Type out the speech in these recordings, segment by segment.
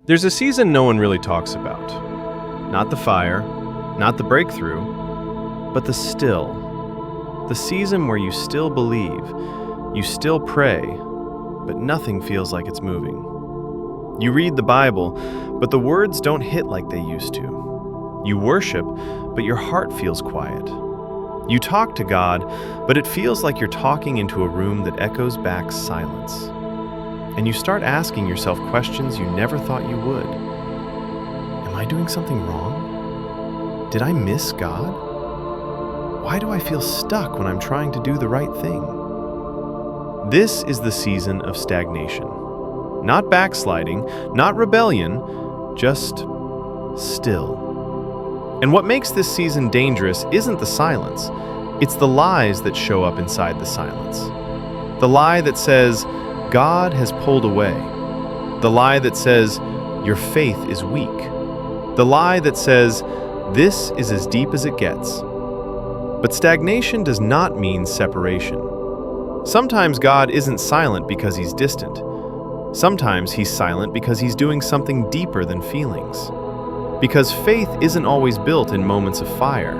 There's a season no one really talks about. Not the fire, not the breakthrough, but the still. The season where you still believe, you still pray, but nothing feels like it's moving. You read the Bible, but the words don't hit like they used to. You worship, but your heart feels quiet. You talk to God, but it feels like you're talking into a room that echoes back silence. And you start asking yourself questions you never thought you would. Am I doing something wrong? Did I miss God? Why do I feel stuck when I'm trying to do the right thing? This is the season of stagnation. Not backsliding, not rebellion, just still. And what makes this season dangerous isn't the silence, it's the lies that show up inside the silence. The lie that says, God has pulled away. The lie that says, your faith is weak. The lie that says, this is as deep as it gets. But stagnation does not mean separation. Sometimes God isn't silent because he's distant. Sometimes he's silent because he's doing something deeper than feelings. Because faith isn't always built in moments of fire.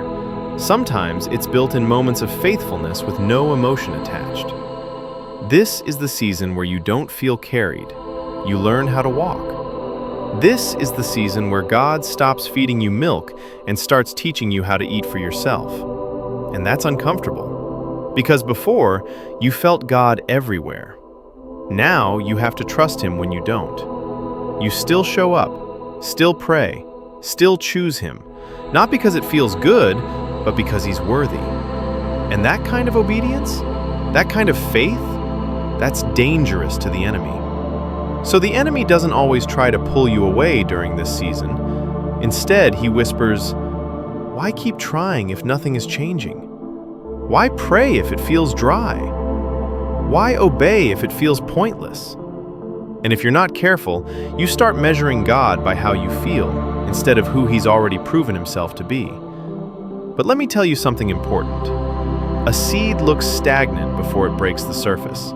Sometimes it's built in moments of faithfulness with no emotion attached. This is the season where you don't feel carried. You learn how to walk. This is the season where God stops feeding you milk and starts teaching you how to eat for yourself. And that's uncomfortable. Because before, you felt God everywhere. Now you have to trust him when you don't. You still show up, still pray, still choose him. Not because it feels good, but because he's worthy. And that kind of obedience, that kind of faith, that's dangerous to the enemy. So the enemy doesn't always try to pull you away during this season. Instead, he whispers, why keep trying if nothing is changing? Why pray if it feels dry? Why obey if it feels pointless? And if you're not careful, you start measuring God by how you feel, instead of who he's already proven himself to be. But let me tell you something important. A seed looks stagnant before it breaks the surface.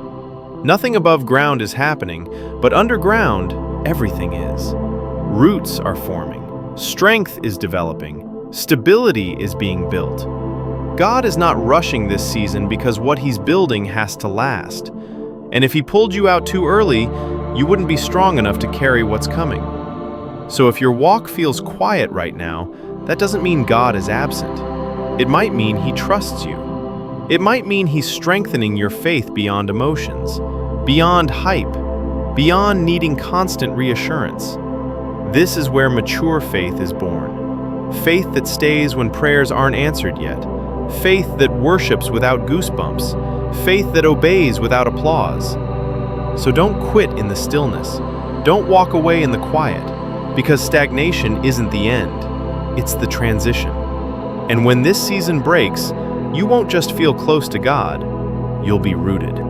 Nothing above ground is happening, but underground, everything is. Roots are forming, strength is developing, stability is being built. God is not rushing this season because what he's building has to last. And if he pulled you out too early, you wouldn't be strong enough to carry what's coming. So if your walk feels quiet right now, that doesn't mean God is absent. It might mean he trusts you. It might mean he's strengthening your faith beyond emotions, beyond hype, beyond needing constant reassurance. This is where mature faith is born. Faith that stays when prayers aren't answered yet. Faith that worships without goosebumps. Faith that obeys without applause. So don't quit in the stillness. Don't walk away in the quiet, because stagnation isn't the end. It's the transition. And when this season breaks, you won't just feel close to God, you'll be rooted.